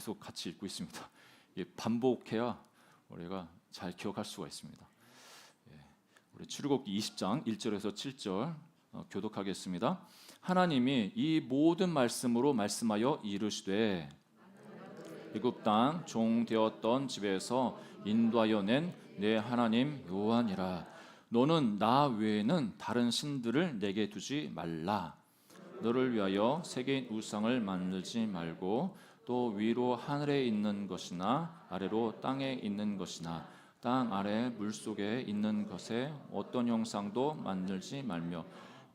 계속 같이 읽고 있습니다. 반복해야 우리가 잘 기억할 수가 있습니다. 우리 출애굽기 20장 1절에서 7절 교독하겠습니다. 하나님이 이 모든 말씀으로 말씀하여 이르시되 애굽 땅 종 되었던 집에서 인도하여 낸 내 하나님 여호와니라. 너는 나 외에는 다른 신들을 내게 두지 말라. 너를 위하여 세계인 우상을 만들지 말고 또 위로 하늘에 있는 것이나 아래로 땅에 있는 것이나 땅 아래 물속에 있는 것에 어떤 형상도 만들지 말며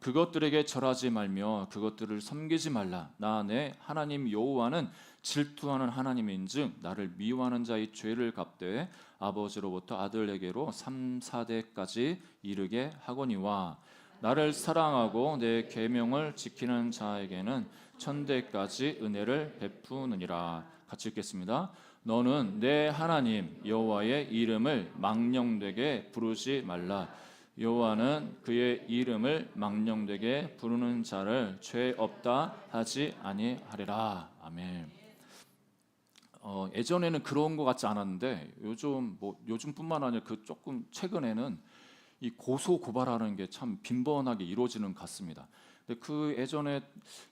그것들에게 절하지 말며 그것들을 섬기지 말라. 나 내 하나님 여호와는 질투하는 하나님인즉 나를 미워하는 자의 죄를 갚되 아버지로부터 아들에게로 3, 4대까지 이르게 하거니와 나를 사랑하고 내 계명을 지키는 자에게는 천대까지 은혜를 베푸느니라. 같이 읽겠습니다. 너는 내 하나님 여호와의 이름을 망령되게 부르지 말라. 여호와는 그의 이름을 망령되게 부르는 자를 죄 없다 하지 아니하리라. 아멘. 예전에는 그런 것 같지 않았는데 요즘뿐만 아니라 조금 최근에는 이 고소 고발하는 게 참 빈번하게 이루어지는 것 같습니다. 근데 그 예전에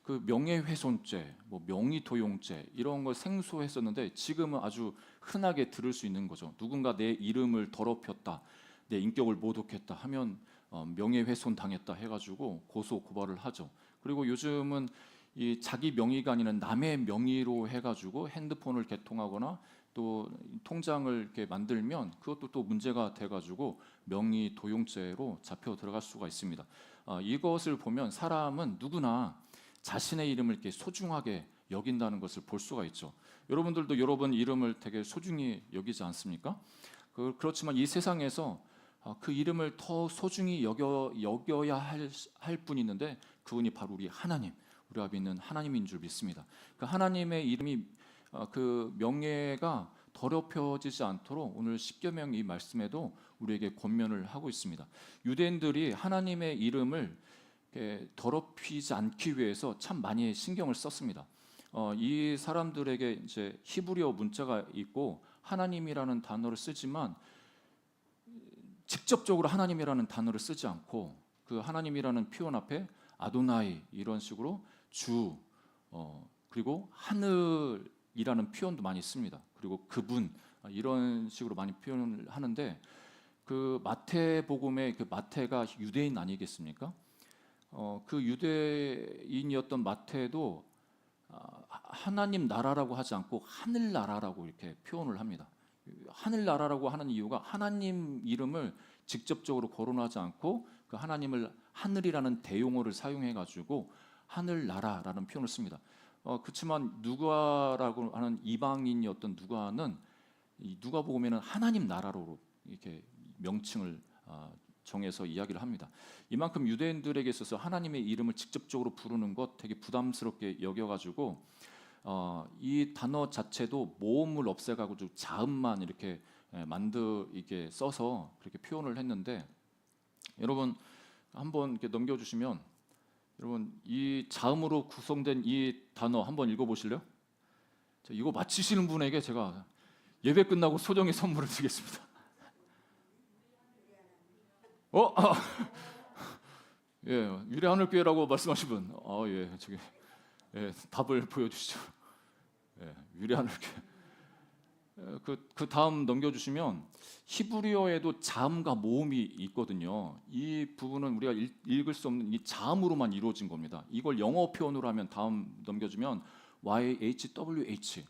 그 명예훼손죄, 명의도용죄 이런 걸 생소했었는데 지금은 아주 흔하게 들을 수 있는 거죠. 누군가 내 이름을 더럽혔다, 내 인격을 모독했다 하면 명예훼손 당했다 해가지고 고소 고발을 하죠. 그리고 요즘은 이 자기 명의가 아니라 남의 명의로 해가지고 핸드폰을 개통하거나 또 통장을 이렇게 만들면 그것도 또 문제가 돼가지고 명의 도용죄로 잡혀 들어갈 수가 있습니다. 이것을 보면 사람은 누구나 자신의 이름을 이렇게 소중하게 여긴다는 것을 볼 수가 있죠. 여러분들도 여러분 이름을 되게 소중히 여기지 않습니까? 그렇지만 이 세상에서 그 이름을 더 소중히 여겨야 할 분이 있는데 그분이 바로 우리 하나님, 우리가 믿는 하나님인 줄 믿습니다. 그 하나님의 이름이 그 명예가 더럽혀지지 않도록 오늘 십계명 이 말씀에도 우리에게 권면을 하고 있습니다. 유대인들이 하나님의 이름을 더럽히지 않기 위해서 참 많이 신경을 썼습니다. 이 사람들에게 이제 히브리어 문자가 있고 하나님이라는 단어를 쓰지만 직접적으로 하나님이라는 단어를 쓰지 않고 그 하나님이라는 표현 앞에 아도나이 이런 식으로 주 그리고 하늘이라는 표현도 많이 씁니다. 그리고 그분 이런 식으로 많이 표현을 하는데 그 마태복음의 그 마태가 유대인 아니겠습니까? 그 유대인이었던 마태도 하나님 나라라고 하지 않고 하늘 나라라고 이렇게 표현을 합니다. 하늘 나라라고 하는 이유가 하나님 이름을 직접적으로 거론하지 않고 그 하나님을 하늘이라는 대용어를 사용해 가지고 하늘 나라라는 표현을 씁니다. 그렇지만 누가라고 하는 이방인이었던 누가는 이 누가복음에는 하나님 나라로 이렇게 명칭을 정해서 이야기를 합니다. 이만큼 유대인들에게 있어서 하나님의 이름을 직접적으로 부르는 것 되게 부담스럽게 여겨가지고 이 단어 자체도 모음을 없애가지고 자음만 이렇게 이렇게 써서 그렇게 표현을 했는데 여러분 한번 이렇게 넘겨주시면 여러분 이 자음으로 구성된 이 단어 한번 읽어보실래요? 이거 맞히시는 분에게 제가 예배 끝나고 소정의 선물을 드리겠습니다. 예, 유래하늘교회라고 말씀하신 분, 예, 저기 답을 보여주시죠. 예, 유래하늘교회. 그 다음 넘겨주시면 히브리어에도 자음과 모음이 있거든요. 이 부분은 우리가 읽을 수 없는 이 자음으로만 이루어진 겁니다. 이걸 영어 표현으로 하면 다음 넘겨주면 YHWH.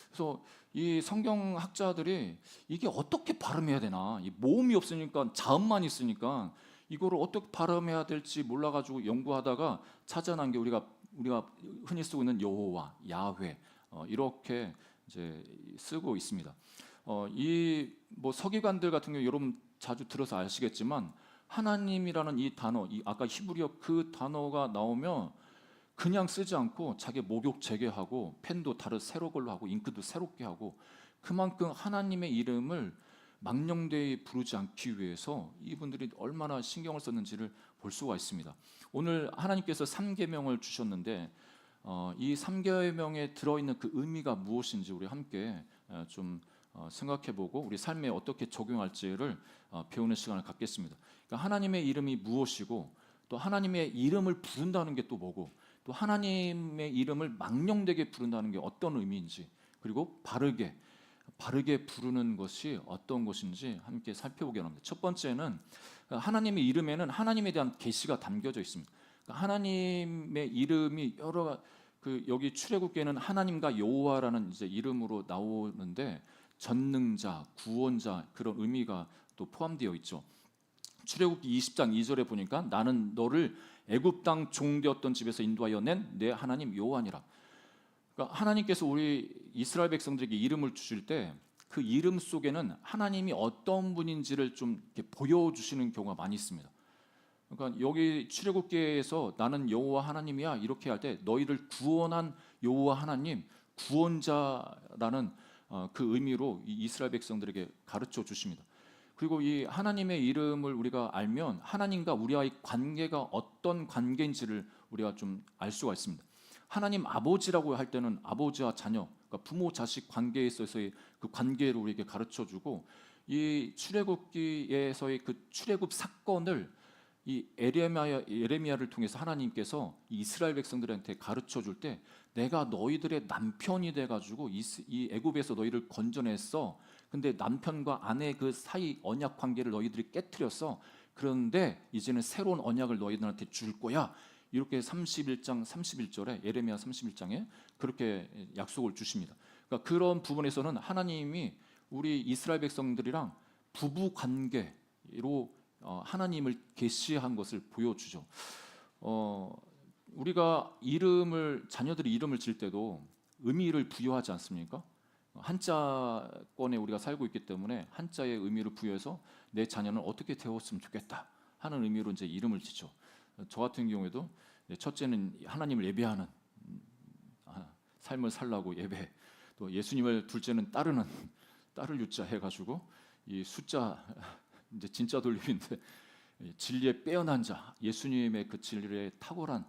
그래서 이 성경학자들이 이게 어떻게 발음해야 되나, 이 모음이 없으니까 자음만 있으니까 이거를 어떻게 발음해야 될지 몰라가지고 연구하다가 찾아낸 게 우리가 흔히 쓰고 있는 여호와, 야훼 이렇게 이제 쓰고 있습니다. 이 서기관들 같은 경우 여러분 자주 들어서 아시겠지만 하나님이라는 이 단어, 아까 히브리어 그 단어가 나오면 그냥 쓰지 않고 자기 목욕 재개하고 펜도 새로 걸로 하고 잉크도 새롭게 하고 그만큼 하나님의 이름을 망령되이 부르지 않기 위해서 이분들이 얼마나 신경을 썼는지를 볼 수가 있습니다. 오늘 하나님께서 3계명을 주셨는데 이 3계명에 들어있는 그 의미가 무엇인지 우리 함께 좀 생각해보고 우리 삶에 어떻게 적용할지를 배우는 시간을 갖겠습니다. 그러니까 하나님의 이름이 무엇이고 또 하나님의 이름을 부른다는 게 또 뭐고 또 하나님의 이름을 망령되게 부른다는 게 어떤 의미인지 그리고 바르게 부르는 것이 어떤 것인지 함께 살펴보기 합니다. 첫 번째는 하나님의 이름에는 하나님에 대한 계시가 담겨져 있습니다. 그러니까 하나님의 이름이 여기 출애굽기에는 하나님과 여호와라는 이제 이름으로 나오는데 전능자, 구원자 그런 의미가 또 포함되어 있죠. 출애굽기 20장 2절에 보니까 나는 너를 애굽 땅 종되었던 집에서 인도하여 낸 내 하나님 여호와니라. 그러니까 하나님께서 우리 이스라엘 백성들에게 이름을 주실 때 그 이름 속에는 하나님이 어떤 분인지를 좀 이렇게 보여주시는 경우가 많이 있습니다. 그러니까 여기 출애굽기에서 나는 여호와 하나님이야 이렇게 할 때 너희를 구원한 여호와 하나님 구원자라는 그 의미로 이 이스라엘 백성들에게 가르쳐 주십니다. 그리고 이 하나님의 이름을 우리가 알면 하나님과 우리와의 관계가 어떤 관계인지를 우리가 좀 알 수가 있습니다. 하나님 아버지라고 할 때는 아버지와 자녀, 그러니까 부모 자식 관계에 있어서의 그 관계를 우리에게 가르쳐 주고 이 출애굽기에서의 그 출애굽 사건을 이 예레미야를 통해서 하나님께서 이 이스라엘 백성들한테 가르쳐 줄 때 내가 너희들의 남편이 돼 가지고 이 애굽에서 너희를 건져냈어. 근데 남편과 아내 그 사이 언약 관계를 너희들이 깨트렸어. 그런데 이제는 새로운 언약을 너희들한테 줄 거야. 이렇게 31장 31절에 예레미야 31장에 그렇게 약속을 주십니다. 그러니까 그런 부분에서는 하나님이 우리 이스라엘 백성들이랑 부부 관계로 하나님을 계시한 것을 보여주죠. 우리가 자녀들이 이름을 질 때도 의미를 부여하지 않습니까? 한자권에 우리가 살고 있기 때문에 한자의 의미를 부여해서 내 자녀는 어떻게 되었으면 좋겠다 하는 의미로 이제 이름을 짓죠. 저 같은 경우에도 첫째는 하나님을 예배하는 삶을 살라고 예배, 또 예수님을 둘째는 따르는 딸을 유자 해가지고 이 숫자 이제 진짜 돌림인데 진리에 빼어난 자, 예수님의 그 진리에 탁월한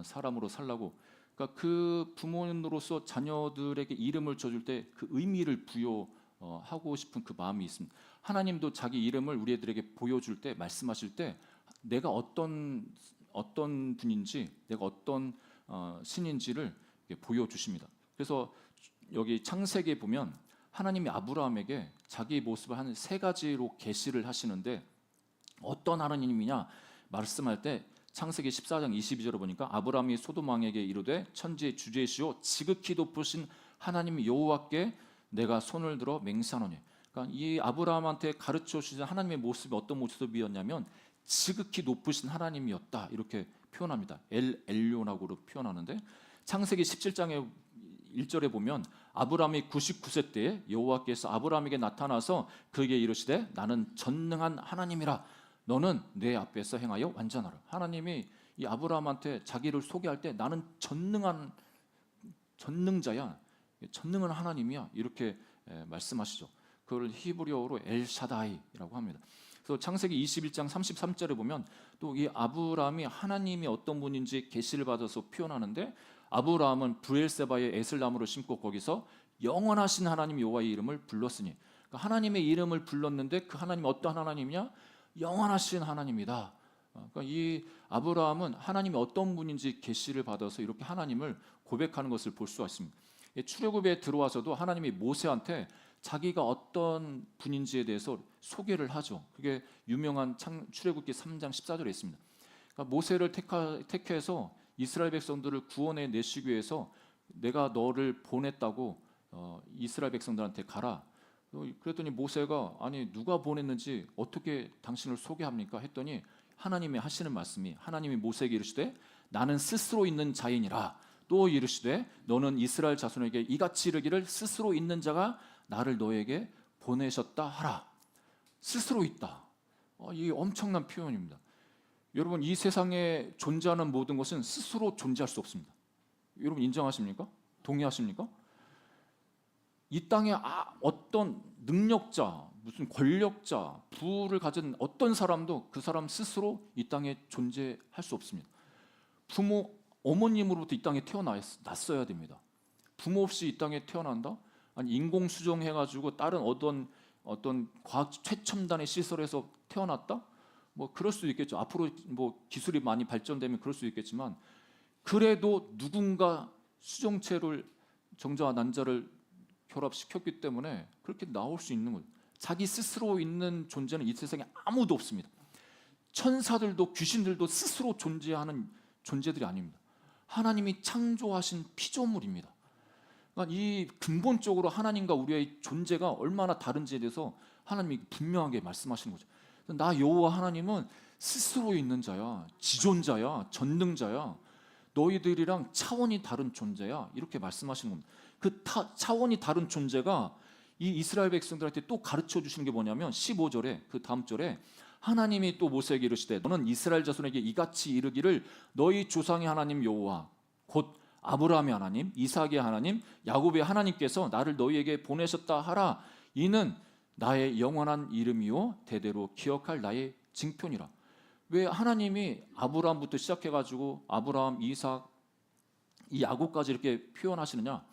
사람으로 살라고. 그러니까 그 부모로서 자녀들에게 이름을 줘줄 때 그 의미를 부여하고 싶은 그 마음이 있습니다. 하나님도 자기 이름을 우리 애들에게 보여줄 때 말씀하실 때 내가 어떤 분인지 내가 어떤 신인지를 보여주십니다. 그래서 여기 창세기에 보면 하나님이 아브라함에게 자기 모습을 한 세 가지로 계시를 하시는데 어떤 하나님이냐 말씀할 때 창세기 14장 22절을 보니까 아브라함이 소돔 왕에게 이르되 천지의 주제시오 지극히 높으신 하나님 여호와께 내가 손을 들어 맹세하노니. 그러니까 이 아브라함한테 가르쳐 주신 하나님의 모습이 어떤 모습이었냐면 지극히 높으신 하나님이었다 이렇게 표현합니다. 엘요나고로 표현하는데 창세기 17장의 1절에 보면 아브라함이 99세 때에 여호와께서 아브라함에게 나타나서 그에게 이르시되 나는 전능한 하나님이라 너는 내 앞에서 행하여 완전하라. 하나님이 이 아브라함한테 자기를 소개할 때 나는 전능자야, 전능한 하나님이야 이렇게 말씀하시죠. 그걸 히브리어로 엘샤다이라고 합니다. 그래서 창세기 21장 33절에 보면 또 이 아브라함이 하나님이 어떤 분인지 계시를 받아서 표현하는데 아브라함은 브엘세바의 에슬나무를 심고 거기서 영원하신 하나님 여호와의 이름을 불렀으니. 그러니까 하나님의 이름을 불렀는데 그 하나님이 어떤 하나님이냐? 영원하신 하나님이다. 그러니까 이 아브라함은 하나님이 어떤 분인지 계시를 받아서 이렇게 하나님을 고백하는 것을 볼 수가 있습니다. 출애굽에 들어와서도 하나님이 모세한테 자기가 어떤 분인지에 대해서 소개를 하죠. 그게 유명한 출애굽기 3장 14절에 있습니다. 그러니까 모세를 택해서 이스라엘 백성들을 구원해 내시기 위해서 내가 너를 보냈다고 이스라엘 백성들한테 가라. 그랬더니 모세가 아니 누가 보냈는지 어떻게 당신을 소개합니까? 했더니 하나님이 하시는 말씀이 하나님이 모세에게 이르시되 나는 스스로 있는 자이니라. 또 이르시되 너는 이스라엘 자손에게 이같이 이르기를 스스로 있는 자가 나를 너에게 보내셨다 하라. 스스로 있다. 이 엄청난 표현입니다. 여러분 이 세상에 존재하는 모든 것은 스스로 존재할 수 없습니다. 여러분 인정하십니까? 동의하십니까? 이 땅에 어떤 능력자, 무슨 권력자, 부를 가진 어떤 사람도 그 사람 스스로 이 땅에 존재할 수 없습니다. 부모 어머님으로부터 이 땅에 태어났어야 됩니다. 부모 없이 이 땅에 태어난다? 아니 인공 수정해가지고 다른 어떤 과학 최첨단의 시설에서 태어났다? 뭐 그럴 수도 있겠죠. 앞으로 뭐 기술이 많이 발전되면 그럴 수도 있겠지만 그래도 누군가 수정체를 정자와 난자를 결합시켰기 때문에 그렇게 나올 수 있는 거예요. 자기 스스로 있는 존재는 이 세상에 아무도 없습니다. 천사들도 귀신들도 스스로 존재하는 존재들이 아닙니다. 하나님이 창조하신 피조물입니다. 그러니까 이 근본적으로 하나님과 우리의 존재가 얼마나 다른지에 대해서 하나님이 분명하게 말씀하시는 거죠. 나 여호와 하나님은 스스로 있는 자야, 지존자야, 전능자야. 너희들이랑 차원이 다른 존재야. 이렇게 말씀하시는 겁니다. 그 차원이 다른 존재가 이 이스라엘 백성들한테 또 가르쳐 주시는 게 뭐냐면 15절에 그 다음 절에 하나님이 또 모세에게 이르시되 너는 이스라엘 자손에게 이같이 이르기를 너희 조상의 하나님 여호와 곧 아브라함의 하나님, 이삭의 하나님, 야곱의 하나님께서 나를 너희에게 보내셨다 하라. 이는 나의 영원한 이름이요 대대로 기억할 나의 징표니라. 왜 하나님이 아브라함부터 시작해가지고 아브라함, 이삭, 이 야곱까지 이렇게 표현하시느냐?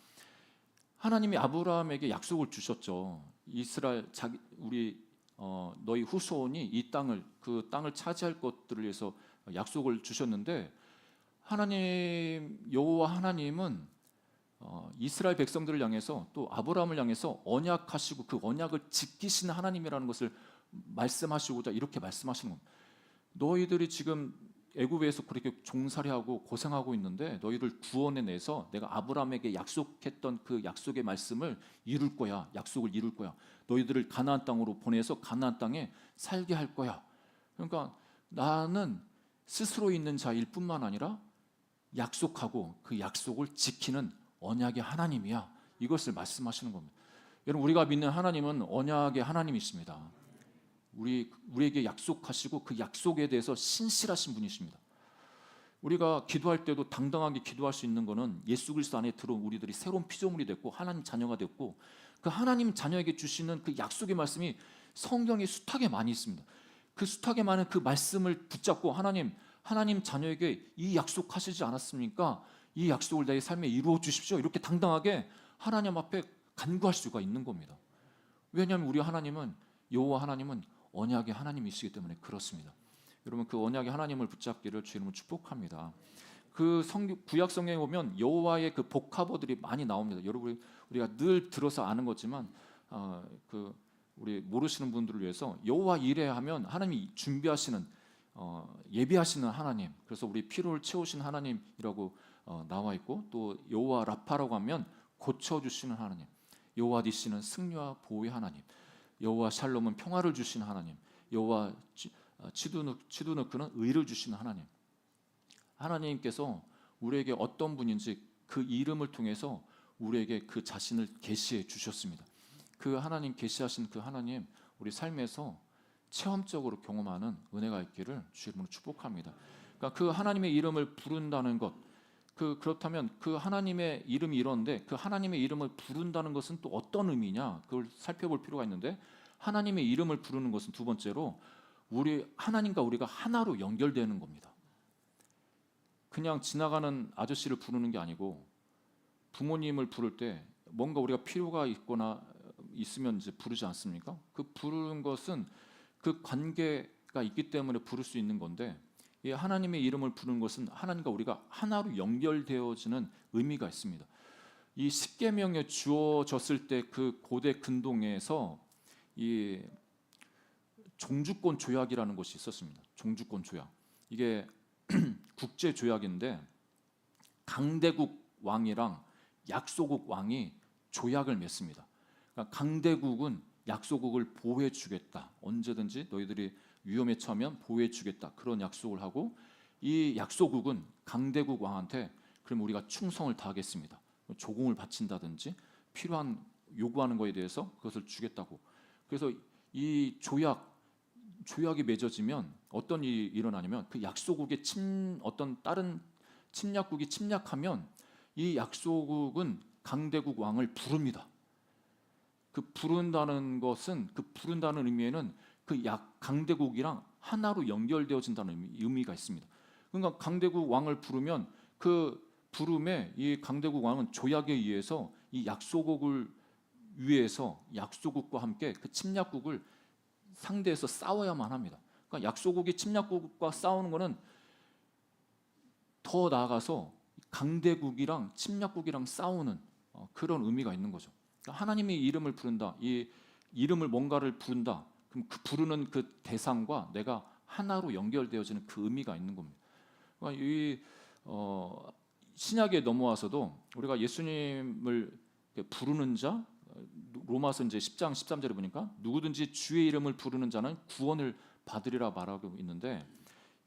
하나님이 아브라함에게 약속을 주셨죠. 이스라엘 너희 후손이 이 땅을 그 땅을 차지할 것들을 위해서 약속을 주셨는데 하나님 여호와 하나님은 이스라엘 백성들을 향해서 또 아브라함을 향해서 언약하시고 그 언약을 지키시는 하나님이라는 것을 말씀하시고자 이렇게 말씀하시는 겁니다. 너희들이 지금 애굽에서 그렇게 종살이하고 고생하고 있는데 너희들 구원해내서 내가 아브라함에게 약속했던 그 약속의 말씀을 이룰 거야. 약속을 이룰 거야. 너희들을 가나안 땅으로 보내서 가나안 땅에 살게 할 거야. 그러니까 나는 스스로 있는 자일 뿐만 아니라 약속하고 그 약속을 지키는 언약의 하나님이야. 이것을 말씀하시는 겁니다. 여러분 우리가 믿는 하나님은 언약의 하나님이십니다. 우리에게 약속하시고 그 약속에 대해서 신실하신 분이십니다. 우리가 기도할 때도 당당하게 기도할 수 있는 것은 예수 그리스도 안에 들어온 우리들이 새로운 피조물이 됐고 하나님 자녀가 됐고 그 하나님 자녀에게 주시는 그 약속의 말씀이 성경에 숱하게 많이 있습니다. 그 숱하게 많은 그 말씀을 붙잡고 하나님 자녀에게 이 약속하시지 않았습니까? 이 약속을 내 삶에 이루어 주십시오. 이렇게 당당하게 하나님 앞에 간구할 수가 있는 겁니다. 왜냐하면 우리 하나님은 여호와 하나님은 언약의 하나님이시기 때문에 그렇습니다. 여러분 그 언약의 하나님을 붙잡기를 주 이름으로 축복합니다. 그 구약 성경에 보면 여호와의 그 복화보들이 많이 나옵니다. 여러분 우리가 늘 들어서 아는 거지만 우리 모르시는 분들을 위해서 여호와 이레하면 하나님이 준비하시는 예비하시는 하나님. 그래서 우리 필요를 채우신 하나님이라고 나와 있고 또 여호와 라파라고 하면 고쳐주시는 하나님. 여호와 니시는 승리와 보호의 하나님. 여호와 샬롬은 평화를 주시는 하나님. 여호와 치두누크는 의를 주시는 하나님. 하나님께서 우리에게 어떤 분인지 그 이름을 통해서 우리에게 그 자신을 계시해 주셨습니다. 그 하나님 계시하신 그 하나님 우리 삶에서 체험적으로 경험하는 은혜가 있기를 주 이름으로 축복합니다. 그러니까 그 하나님의 이름을 부른다는 것, 그렇다면 그 하나님의 이름이 이런데 그 하나님의 이름을 부른다는 것은 또 어떤 의미냐? 그걸 살펴볼 필요가 있는데 하나님의 이름을 부르는 것은 두 번째로 하나님과 우리가 하나로 연결되는 겁니다. 그냥 지나가는 아저씨를 부르는 게 아니고 부모님을 부를 때 뭔가 우리가 필요가 있으면 이제 부르지 않습니까? 그 부르는 것은 그 관계가 있기 때문에 부를 수 있는 건데 이 하나님의 이름을 부르는 것은 하나님과 우리가 하나로 연결되어지는 의미가 있습니다. 이 십계명에 주어졌을 때 그 고대 근동에서 이 종주권 조약이라는 것이 있었습니다. 종주권 조약. 이게 국제 조약인데 강대국 왕이랑 약소국 왕이 조약을 맺습니다. 그러니까 강대국은 약소국을 보호해 주겠다. 언제든지 너희들이 위험에 처하면 보호해 주겠다. 그런 약속을 하고 이 약소국은 강대국 왕한테 그럼 우리가 충성을 다하겠습니다. 조공을 바친다든지 필요한 요구하는 것에 대해서 그것을 주겠다고. 그래서 이 조약이 맺어지면 어떤 일이 일어나냐면 그 약소국의 어떤 다른 침략국이 침략하면 이 약소국은 강대국 왕을 부릅니다. 그 부른다는 의미에는 그 강대국이랑 하나로 연결되어진다는 의미가 있습니다. 그러니까 강대국 왕을 부르면 그 부름에 이 강대국 왕은 조약에 의해서 이 약소국을 위해서 약소국과 함께 그 침략국을 상대해서 싸워야만 합니다. 그러니까 약소국이 침략국과 싸우는 것은 더 나아가서 강대국이랑 침략국이랑 싸우는 그런 의미가 있는 거죠. 그러니까 하나님의 이름을 부른다. 이 이름을 뭔가를 부른다. 그럼 그 부르는 그 대상과 내가 하나로 연결되어지는 그 의미가 있는 겁니다. 그러니까 이 신약에 넘어와서도 우리가 예수님을 부르는 자, 로마서 이제 10장 13절에 보니까 누구든지 주의 이름을 부르는 자는 구원을 받으리라 말하고 있는데,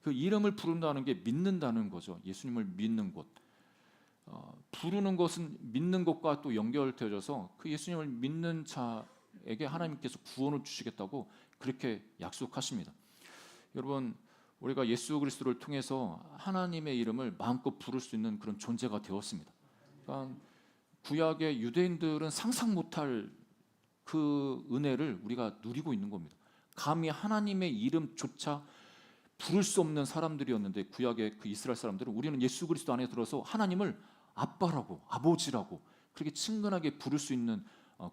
그 이름을 부른다는 게 믿는다는 거죠. 예수님을 믿는 것. 부르는 것은 믿는 것과 또 연결되어져서 그 예수님을 믿는 자에게 하나님께서 구원을 주시겠다고 그렇게 약속하십니다. 여러분, 우리가 예수 그리스도를 통해서 하나님의 이름을 마음껏 부를 수 있는 그런 존재가 되었습니다. 그러니까 구약의 유대인들은 상상 못할 그 은혜를 우리가 누리고 있는 겁니다. 감히 하나님의 이름조차 부를 수 없는 사람들이었는데, 구약의 그 이스라엘 사람들은 우리는 예수 그리스도 안에 들어서 하나님을 아빠라고, 아버지라고 그렇게 친근하게 부를 수 있는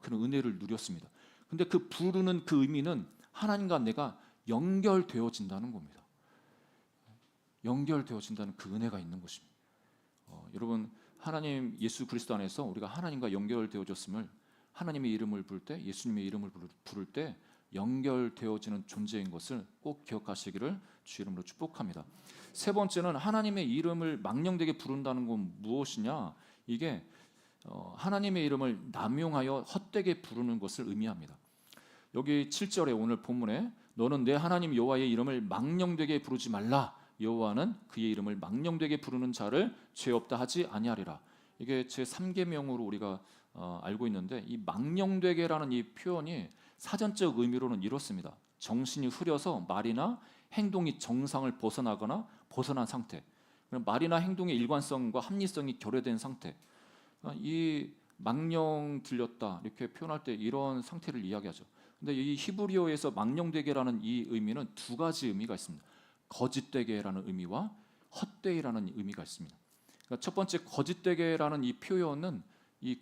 그런 은혜를 누렸습니다. 근데 그 부르는 그 의미는 하나님과 내가 연결되어진다는 겁니다. 연결되어진다는 그 은혜가 있는 것입니다. 여러분, 하나님 예수 그리스도 안에서 우리가 하나님과 연결되어졌음을, 하나님의 이름을 부를 때, 예수님의 이름을 부를 때 연결되어지는 존재인 것을 꼭 기억하시기를 주 이름으로 축복합니다. 세 번째는 하나님의 이름을 망령되게 부른다는 건 무엇이냐? 이게 하나님의 이름을 남용하여 헛되게 부르는 것을 의미합니다. 여기 7절에 오늘 본문에 너는 내 하나님 여호와의 이름을 망령되게 부르지 말라. 여호와는 그의 이름을 망령되게 부르는 자를 죄 없다 하지 아니하리라. 이게 제 3계명으로 우리가 알고 있는데, 이 망령되게라는 이 표현이 사전적 의미로는 이렇습니다. 정신이 흐려서 말이나 행동이 정상을 벗어나거나 벗어난 상태, 말이나 행동의 일관성과 합리성이 결여된 상태, 이 망령 들렸다 이렇게 표현할 때 이런 상태를 이야기하죠. 근데 이 히브리어에서 망령되게라는 이 의미는 두 가지 의미가 있습니다. 거짓되게라는 의미와 헛되이라는 의미가 있습니다. 그러니까 첫 번째 거짓되게라는 이 표현은 이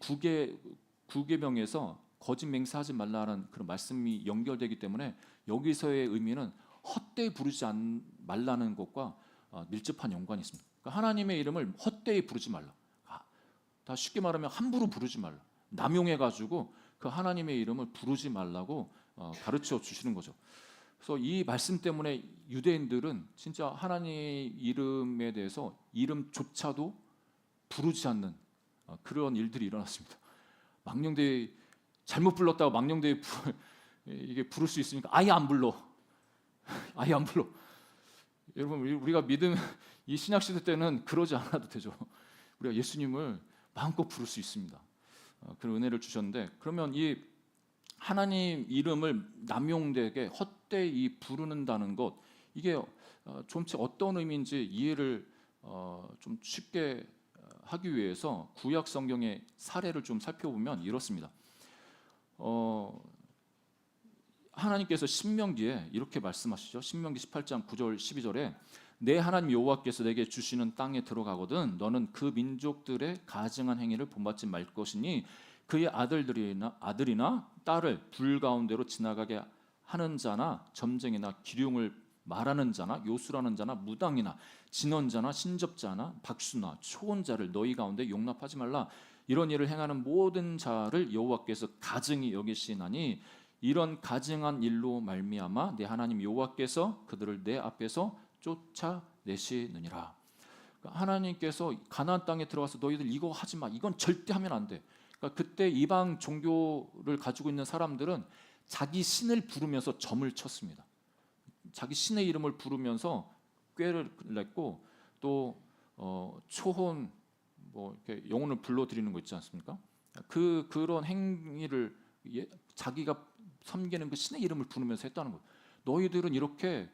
구계명에서 거짓 맹세하지 말라는 그런 말씀이 연결되기 때문에 여기서의 의미는 헛되이 부르지 말라는 것과 밀접한 연관이 있습니다. 그러니까 하나님의 이름을 헛되이 부르지 말라. 다 쉽게 말하면 함부로 부르지 말라. 남용해가지고 그 하나님의 이름을 부르지 말라고 가르쳐 주시는 거죠. 그래서 이 말씀 때문에 유대인들은 진짜 하나님 이름에 대해서 이름조차도 부르지 않는 그런 일들이 일어났습니다. 망령되이 잘못 불렀다고 망령되이 이게 부를 수 있으니까 아예 안 불러. 아예 안 불러. 여러분, 우리가 믿음 이 신약 시대 때는 그러지 않아도 되죠. 우리가 예수님을 마음껏 부를 수 있습니다. 그런 은혜를 주셨는데, 그러면 이 하나님 이름을 남용되게 헛되이 부르는다는 것, 이게 좀 어떤 의미인지 이해를 좀 쉽게 하기 위해서 구약 성경의 사례를 좀 살펴보면 이렇습니다. 하나님께서 신명기에 이렇게 말씀하시죠. 신명기 18장 9절 12절에 내 하나님 여호와께서 내게 주시는 땅에 들어가거든 너는 그 민족들의 가증한 행위를 본받지 말 것이니 그의 아들이나 딸을 불 가운데로 지나가게 하는 자나 점쟁이나 기륭을 말하는 자나 요술하는 자나 무당이나 진언자나 신접자나 박수나 초혼자를 너희 가운데 용납하지 말라. 이런 일을 행하는 모든 자를 여호와께서 가증히 여기시나니 이런 가증한 일로 말미암아 내 하나님 여호와께서 그들을 내 앞에서 쫓아내시느니라. 하나님께서 가나안 땅에 들어가서 너희들 이거 하지 마, 이건 절대 하면 안 돼. 그러니까 그때 이방 종교를 가지고 있는 사람들은 자기 신을 부르면서 점을 쳤습니다. 자기 신의 이름을 부르면서 꾀를 냈고 또 초혼 이렇게 영혼을 불러들이는 거 있지 않습니까? 그런 행위를 자기가 섬기는 그 신의 이름을 부르면서 했다는 거예요. 너희들은 이렇게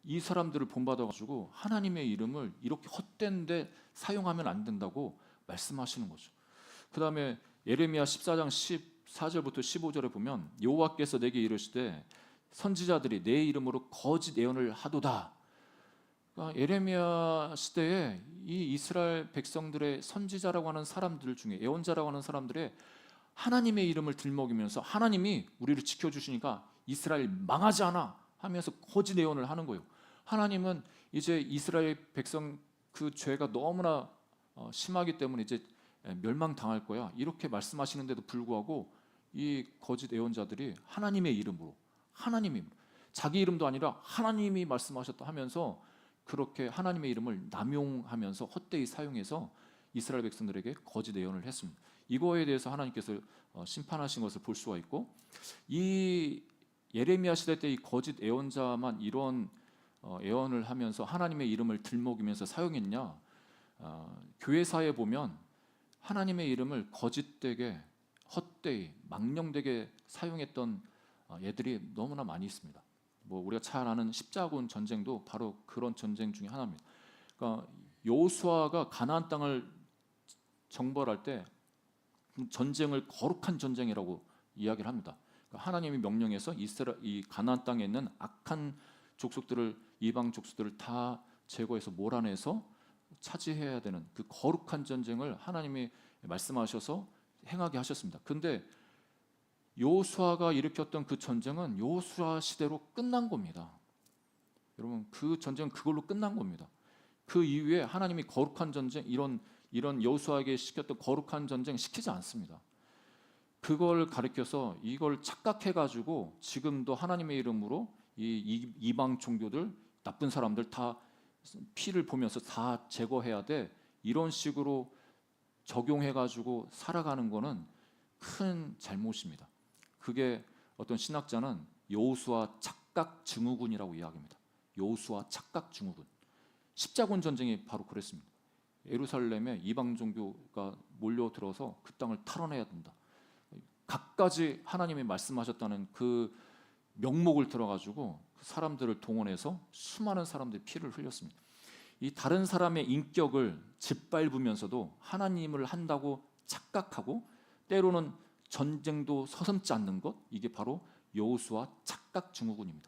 이 사람들을 본받아가지고 하나님의 이름을 이렇게 헛된데 사용하면 안 된다고 말씀하시는 거죠. 그 다음에 예레미야 14장 14절부터 15절에 보면 여호와께서 내게 이르시되 선지자들이 내 이름으로 거짓 예언을 하도다. 그러니까 예레미야 시대에 이 이스라엘 백성들의 선지자라고 하는 사람들 중에, 예언자라고 하는 사람들의 하나님의 이름을 들먹이면서 하나님이 우리를 지켜주시니까 이스라엘 망하지 않아 하면서 거짓 예언을 하는 거예요. 하나님은 이제 이스라엘 백성 그 죄가 너무나 심하기 때문에 이제 멸망당할 거야, 이렇게 말씀하시는데도 불구하고 이 거짓 예언자들이 하나님의 이름으로, 하나님이 자기 이름도 아니라 하나님이 말씀하셨다 하면서 그렇게 하나님의 이름을 남용하면서 헛되이 사용해서 이스라엘 백성들에게 거짓 예언을 했습니다. 이거에 대해서 하나님께서 심판하신 것을 볼 수가 있고, 이 예레미야 시대 때 이 거짓 예언자만 이런 예언을 하면서 하나님의 이름을 들먹이면서 사용했냐? 교회사에 보면 하나님의 이름을 거짓되게, 헛되이, 망령되게 사용했던 예들이 너무나 많이 있습니다. 뭐 우리가 잘 아는 십자군 전쟁도 바로 그런 전쟁 중에 하나입니다. 그러니까 여호수아가 가나안 땅을 정벌할 때 전쟁을 거룩한 전쟁이라고 이야기를 합니다. 그러니까 하나님이 명령해서 이 가나안 땅에 있는 악한 족속들을, 이방 족속들을 다 제거해서 몰아내서 차지해야 되는 그 거룩한 전쟁을 하나님이 말씀하셔서 행하게 하셨습니다. 근데 여호수아가 일으켰던 그 전쟁은 여호수아 시대로 끝난 겁니다. 여러분, 그 전쟁은 그걸로 끝난 겁니다. 그 이후에 하나님이 거룩한 전쟁, 이런 여호수아에게 시켰던 거룩한 전쟁 시키지 않습니다. 그걸 가리켜서 이걸 착각해가지고 지금도 하나님의 이름으로 이 이방 종교들, 나쁜 사람들 다 피를 보면서 다 제거해야 돼, 이런 식으로 적용해가지고 살아가는 거는 큰 잘못입니다. 그게 어떤 신학자는 여호수아 착각 증후군이라고 이야기합니다. 여호수아 착각 증후군. 십자군 전쟁이 바로 그랬습니다. 예루살렘에 이방 종교가 몰려들어서 그 땅을 탈환해야 된다. 갖가지 하나님이 말씀하셨다는 그 명목을 들어가지고 그 사람들을 동원해서 수많은 사람들이 피를 흘렸습니다. 이 다른 사람의 인격을 짓밟으면서도 하나님을 한다고 착각하고 때로는 전쟁도 서슴지 않는 것, 이게 바로 여호수아 착각 증후군입니다.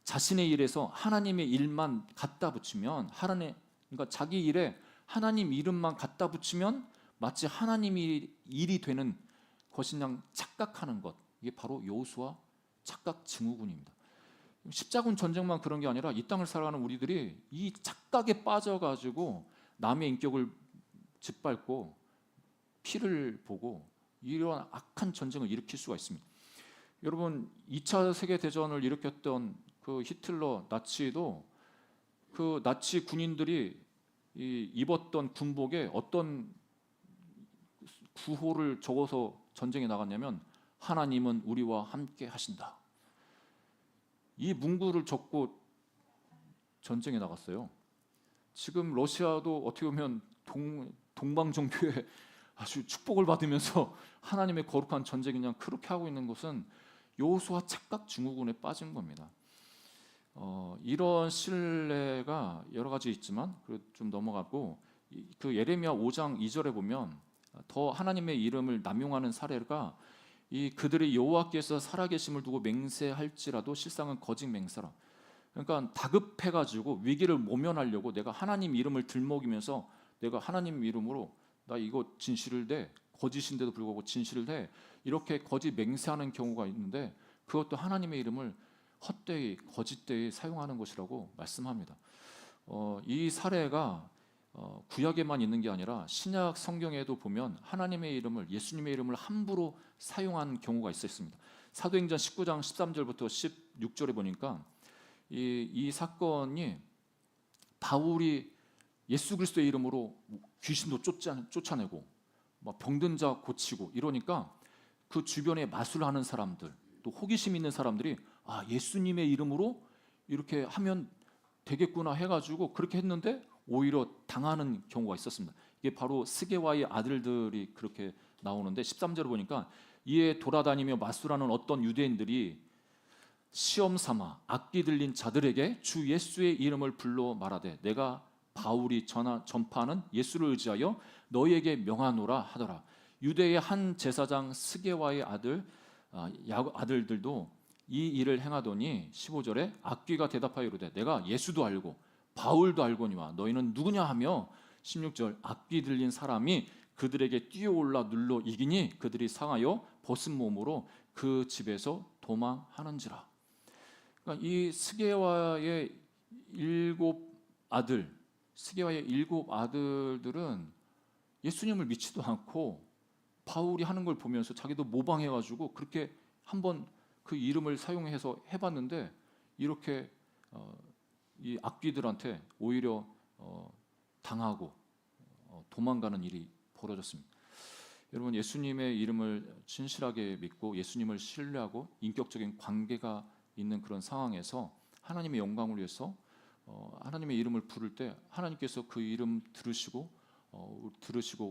자신의 일에서 하나님의 일만 갖다 붙이면, 그러니까 자기 일에 하나님 이름만 갖다 붙이면 마치 하나님이 일이 되는 것이냐 착각하는 것, 이게 바로 여호수아 착각 증후군입니다. 십자군 전쟁만 그런 게 아니라 이 땅을 살아가는 우리들이 이 착각에 빠져가지고 남의 인격을 짓밟고 피를 보고 이런 악한 전쟁을 일으킬 수가 있습니다. 여러분, 2차 세계대전을 일으켰던 그 히틀러, 나치도 그 나치 군인들이 입었던 군복에 어떤 구호를 적어서 전쟁에 나갔냐면 하나님은 우리와 함께 하신다. 이 문구를 적고 전쟁에 나갔어요. 지금 러시아도 어떻게 보면 동방 종교의 아주 축복을 받으면서 하나님의 거룩한 전쟁이 그냥 그렇게 하고 있는 것은 여호수아 착각 증후군에 빠진 겁니다. 이런 신뢰가 여러 가지 있지만 좀 넘어가고, 그 예레미야 5장 2절에 보면 더 하나님의 이름을 남용하는 사례가 그들이 여호와께서 살아계심을 두고 맹세할지라도 실상은 거짓 맹세라. 그러니까 다급해가지고 위기를 모면하려고 내가 하나님 이름을 들먹이면서 내가 하나님 이름으로 나 이거 진실을 대, 거짓인데도 불구하고 진실을 대, 이렇게 거짓 맹세하는 경우가 있는데 그것도 하나님의 이름을 헛되이 거짓되이 사용하는 것이라고 말씀합니다. 이 사례가 구약에만 있는 게 아니라 신약 성경에도 보면 하나님의 이름을, 예수님의 이름을 함부로 사용한 경우가 있었습니다. 사도행전 19장 13절부터 16절에 보니까 이 사건이 바울이 예수 그리스도의 이름으로 귀신도 쫓아내고 막 병든 자 고치고 이러니까 그 주변에 마술하는 사람들, 또 호기심 있는 사람들이 예수님의 이름으로 이렇게 하면 되겠구나 해가지고 그렇게 했는데 오히려 당하는 경우가 있었습니다. 이게 바로 스게와의 아들들이 그렇게 나오는데 13절을 보니까 이에 돌아다니며 마술하는 어떤 유대인들이 시험 삼아 악기 들린 자들에게 주 예수의 이름을 불러 말하되 내가 바울이 전파하는 예수를 의지하여 너희에게 명하노라 하더라. 유대의 한 제사장 스게와의 아들들도 이 일을 행하더니 15절에 악귀가 대답하여 이르되 내가 예수도 알고 바울도 알거니와 너희는 누구냐 하며 16절 악귀 들린 사람이 그들에게 뛰어올라 눌러 이기니 그들이 상하여 벗은 몸으로 그 집에서 도망하는지라. 그러니까 이 스게와의 일곱 아들들은 예수님을 믿지도 않고 바울이 하는 걸 보면서 자기도 모방해가지고 그렇게 한번 그 이름을 사용해서 해봤는데 이렇게 이 악귀들한테 오히려 당하고 도망가는 일이 벌어졌습니다. 여러분, 예수님의 이름을 진실하게 믿고 예수님을 신뢰하고 인격적인 관계가 있는 그런 상황에서 하나님의 영광을 위해서 하나님의 이름을 부를 때 하나님께서 그 이름 들으시고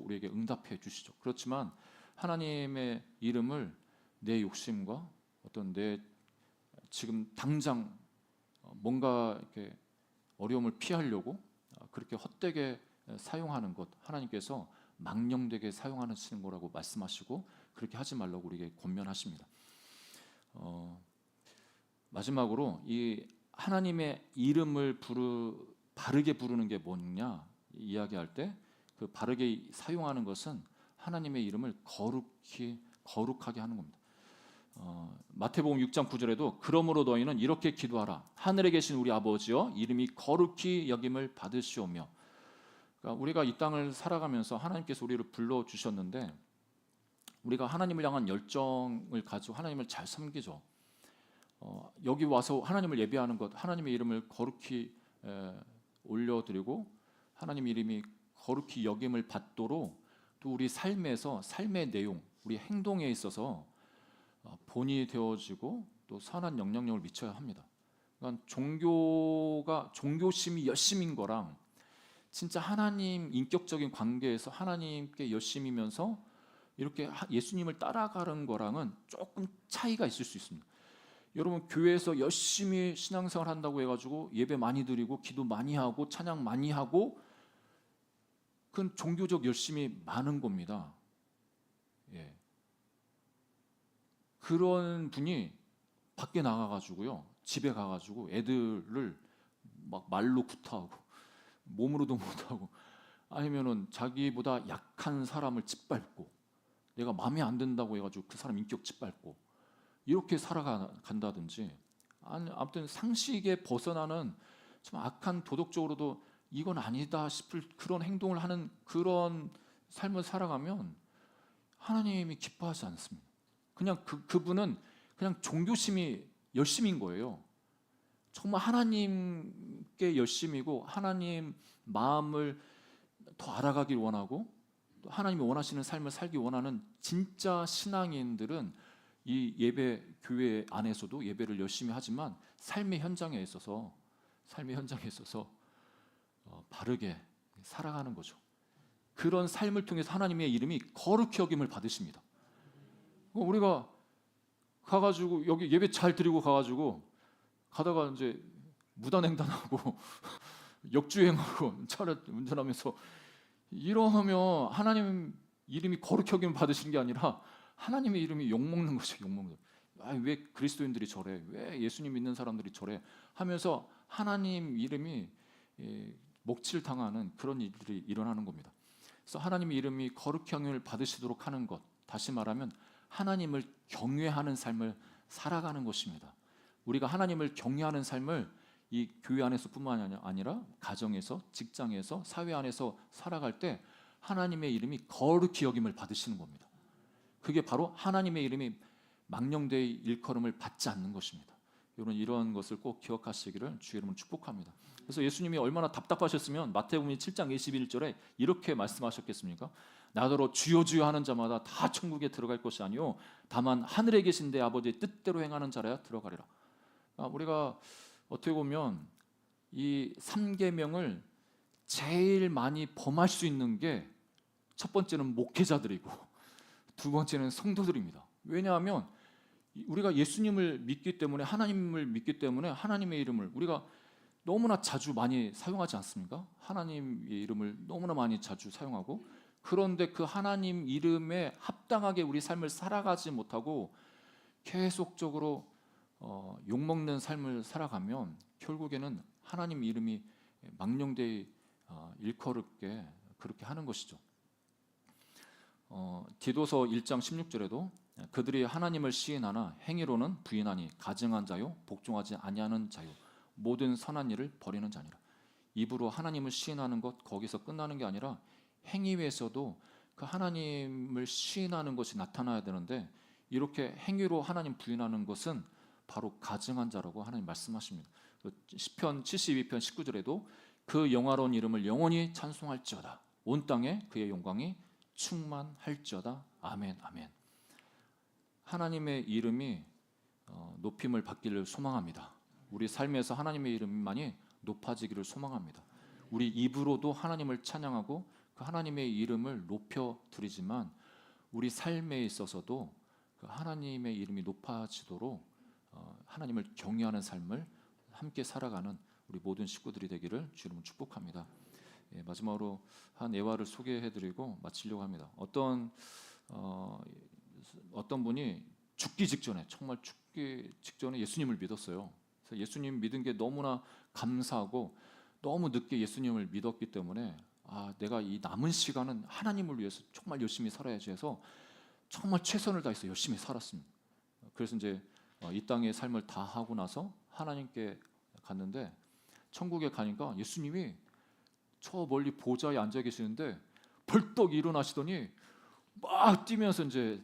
우리에게 응답해 주시죠. 그렇지만 하나님의 이름을 내 욕심과 어떤 내 지금 당장 뭔가 이렇게 어려움을 피하려고 그렇게 헛되게 사용하는 것, 하나님께서 망령되게 사용하시는 거라고 말씀하시고 그렇게 하지 말라고 우리에게 권면하십니다. 마지막으로 이 하나님의 이름을 바르게 부르는 게 뭐냐 이야기할 때 그 바르게 사용하는 것은 하나님의 이름을 거룩하게 하는 겁니다. 마태복음 6장 9절에도 그러므로 너희는 이렇게 기도하라. 하늘에 계신 우리 아버지여 이름이 거룩히 여김을 받으시오며. 그러니까 우리가 이 땅을 살아가면서 하나님께서 우리를 불러주셨는데 우리가 하나님을 향한 열정을 가지고 하나님을 잘 섬기죠. 여기 와서 하나님을 예배하는 것, 하나님의 이름을 거룩히 올려드리고 하나님 이름이 거룩히 여김을 받도록 또 우리 삶에서 삶의 내용, 우리 행동에 있어서 본이 되어지고 또 선한 영향력을 미쳐야 합니다. 그러니까 종교심이 열심인 거랑 진짜 하나님 인격적인 관계에서 하나님께 열심이면서 이렇게 예수님을 따라가는 거랑은 조금 차이가 있을 수 있습니다. 여러분, 교회에서 열심히 신앙생활 한다고 해가지고 예배 많이 드리고 기도 많이 하고 찬양 많이 하고 그건 종교적 열심이 많은 겁니다. 예. 그런 분이 밖에 나가가지고요, 집에 가가지고 애들을 막 말로 구타하고 몸으로도 못하고 아니면은 자기보다 약한 사람을 짓밟고 내가 마음에 안 든다고 해가지고 그 사람 인격 짓밟고 이렇게 살아간다든지 아무튼 상식에 벗어나는 좀 악한 도덕적으로도 이건 아니다 싶을 그런 행동을 하는 그런 삶을 살아가면 하나님이 기뻐하지 않습니다. 그냥 그분은 그냥 종교심이 열심인 거예요. 정말 하나님께 열심이고 하나님 마음을 더 알아가길 원하고 또 하나님이 원하시는 삶을 살기 원하는 진짜 신앙인들은 이 예배 교회 안에서도 예배를 열심히 하지만 삶의 현장에 있어서 바르게 살아가는 거죠. 그런 삶을 통해서 하나님의 이름이 거룩히 여김을 받으십니다. 우리가 가가지고 여기 예배 잘 드리고 가다가 이제 무단횡단하고 역주행하고 차를 운전하면서 이러면 하나님 이름이 거룩히 여김을 받으시는 게 아니라 하나님의 이름이 욕먹는 거죠. 욕먹는 거. 왜 그리스도인들이 저래? 왜 예수님 믿는 사람들이 저래? 하면서 하나님 이름이 목칠 당하는 그런 일들이 일어나는 겁니다. 그래서 하나님의 이름이 거룩히 여김을 받으시도록 하는 것, 다시 말하면 하나님을 경외하는 삶을 살아가는 것입니다. 우리가 하나님을 경외하는 삶을 이 교회 안에서뿐만 아니라 가정에서, 직장에서, 사회 안에서 살아갈 때 하나님의 이름이 거룩히 여김을 받으시는 겁니다. 그게 바로 하나님의 이름이 망령되이 일컬음을 받지 않는 것입니다. 여러분, 이런 것을 꼭 기억하시기를 주의 이름으로 축복합니다. 그래서 예수님이 얼마나 답답하셨으면 마태복음 7장 21절에 이렇게 말씀하셨겠습니까? 나더러 주여 주여 하는 자마다 다 천국에 들어갈 것이 아니요 다만 하늘에 계신 내 아버지의 뜻대로 행하는 자라야 들어가리라. 우리가 어떻게 보면 이 3계명을 제일 많이 범할 수 있는 게 첫 번째는 목회자들이고 두 번째는 성도들입니다. 왜냐하면 우리가 예수님을 믿기 때문에 하나님을 믿기 때문에 하나님의 이름을 우리가 너무나 자주 많이 사용하지 않습니까? 하나님의 이름을 너무나 많이 자주 사용하고 그런데 그 하나님 이름에 합당하게 우리 삶을 살아가지 못하고 계속적으로 욕먹는 삶을 살아가면 결국에는 하나님 이름이 망령되이 일컬게 그렇게 하는 것이죠. 디도서 1장 16절에도 그들이 하나님을 시인하나 행위로는 부인하니 가증한 자요 복종하지 아니하는 자요 모든 선한 일을 버리는 자니라. 입으로 하나님을 시인하는 것 거기서 끝나는 게 아니라 행위에서도 그 하나님을 시인하는 것이 나타나야 되는데 이렇게 행위로 하나님 부인하는 것은 바로 가증한 자라고 하나님 말씀하십니다. 시편 72편 19절에도 그 영화로운 이름을 영원히 찬송할지어다. 온 땅에 그의 영광이 충만할지어다. 아멘 아멘. 하나님의 이름이 높임을 받기를 소망합니다. 우리 삶에서 하나님의 이름만이 높아지기를 소망합니다. 우리 입으로도 하나님을 찬양하고 그 하나님의 이름을 높여 드리지만 우리 삶에 있어서도 그 하나님의 이름이 높아지도록 하나님을 경외하는 삶을 함께 살아가는 우리 모든 식구들이 되기를 주 이름으로 축복합니다. 마지막으로 한 예화를 소개해드리고 마치려고 합니다. 어떤 분이 죽기 직전에 정말 죽기 직전에 예수님을 믿었어요. 그래서 예수님 믿은 게 너무나 감사하고 너무 늦게 예수님을 믿었기 때문에 내가 이 남은 시간은 하나님을 위해서 정말 열심히 살아야지 해서 정말 최선을 다해서 열심히 살았습니다. 그래서 이제 이 땅의 삶을 다 하고 나서 하나님께 갔는데 천국에 가니까 예수님이 저 멀리 보좌에 앉아 계시는데 벌떡 일어나시더니 막 뛰면서 이제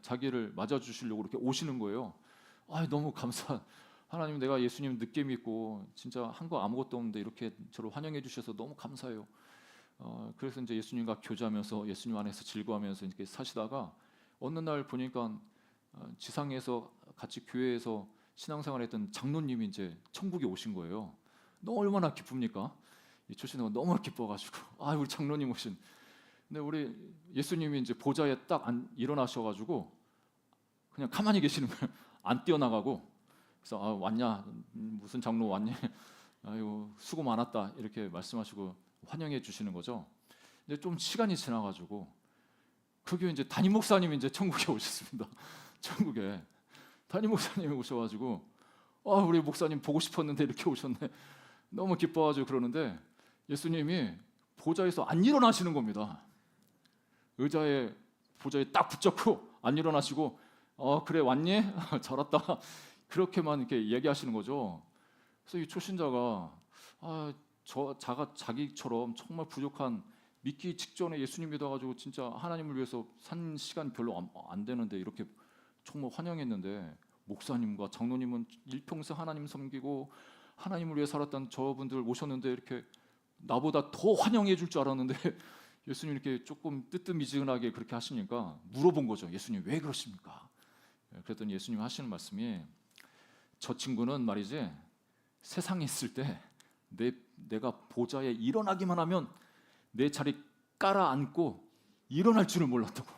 자기를 맞아 주시려고 이렇게 오시는 거예요. 너무 하나님, 내가 예수님 늦게 믿고 진짜 한 거 아무것도 없는데 이렇게 저를 환영해 주셔서 너무 감사해요. 그래서 이제 예수님과 교제하면서 예수님 안에서 즐거워하면서 이렇게 사시다가 어느 날 보니까 지상에서 같이 교회에서 신앙생활했던 장로님이 이제 천국에 오신 거예요. 너무 얼마나 기쁩니까? 이 초신호가 너무 기뻐가지고 우리 장로님 오신. 근데 우리 예수님이 이제 보좌에 딱 일어나셔가지고 그냥 가만히 계시는 거예요. 안 뛰어나가고. 그래서 왔냐? 무슨 장로 왔니? 아유 수고 많았다 이렇게 말씀하시고 환영해 주시는 거죠. 이제 좀 시간이 지나가지고 그 교회 이제 담임 목사님이 이제 천국에 오셨습니다. 천국에 담임 목사님이 오셔가지고 우리 목사님 보고 싶었는데 이렇게 오셨네. 너무 기뻐가지고 그러는데 예수님이 보좌에서 안 일어나시는 겁니다. 보좌에 딱 붙잡고 안 일어나시고 그래 왔니? 잘 왔다. 그렇게만 이렇게 얘기하시는 거죠. 그래서 이 초신자가 자기처럼 정말 부족한 믿기 직전에 예수님 믿어가지고 진짜 하나님을 위해서 산 시간 별로 안 되는데 이렇게 정말 환영했는데 목사님과 장로님은 일평생 하나님 섬기고 하나님을 위해 살았던 저분들 오셨는데 이렇게 나보다 더 환영해 줄 줄 알았는데 예수님 이렇게 조금 뜨뜻미지근하게 그렇게 하시니까 물어본 거죠. 예수님 왜 그러십니까? 그랬더니 예수님 하시는 말씀이 저 친구는 말이지 세상에 있을 때 내가 보좌에 일어나기만 하면 내 자리 깔아앉고 일어날 줄을 몰랐다고.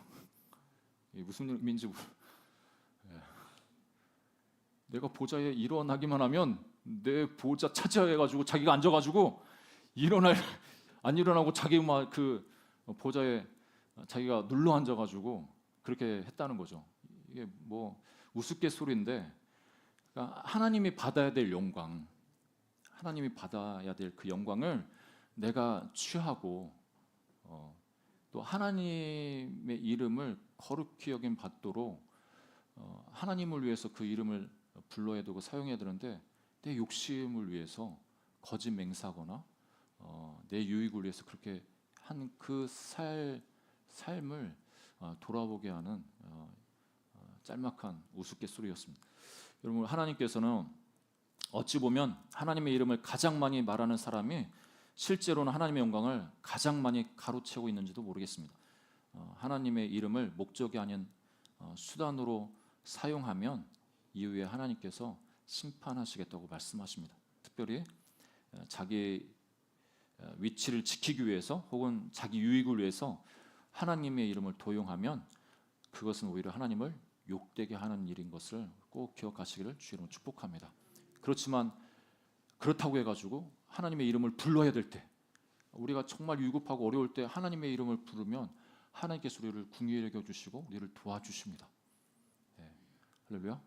이게 무슨 의미인지 내가 보좌에 일어나기만 하면 내 보좌 차지해가지고 자기가 앉아가지고 안 일어나고 자기 그 보좌에 자기가 눌러 앉아가지고 그렇게 했다는 거죠. 이게 뭐 우스갯소리인데 그러니까 하나님이 받아야 될 영광, 하나님이 받아야 될 그 영광을 내가 취하고 또 하나님의 이름을 거룩히 여김 받도록 하나님을 위해서 그 이름을 불러야 되고 사용해야 되는데 내 욕심을 위해서 거짓 맹세하거나 내 유익을 위해서 그렇게 한 그 삶을 돌아보게 하는 짤막한 우스갯소리였습니다. 여러분, 하나님께서는 어찌 보면 하나님의 이름을 가장 많이 말하는 사람이 실제로는 하나님의 영광을 가장 많이 가로채고 있는지도 모르겠습니다. 하나님의 이름을 목적이 아닌 수단으로 사용하면 이후에 하나님께서 심판하시겠다고 말씀하십니다. 특별히 자기 위치를 지키기 위해서 혹은 자기 유익을 위해서 하나님의 이름을 도용하면 그것은 오히려 하나님을 욕되게 하는 일인 것을 꼭 기억하시기를 주님으로 축복합니다. 그렇지만 그렇다고 해가지고 하나님의 이름을 불러야 될 때, 우리가 정말 위급하고 어려울 때 하나님의 이름을 부르면 하나님께서 우리를 긍휼히 여겨 주시고 우리를 도와주십니다. 할렐루야.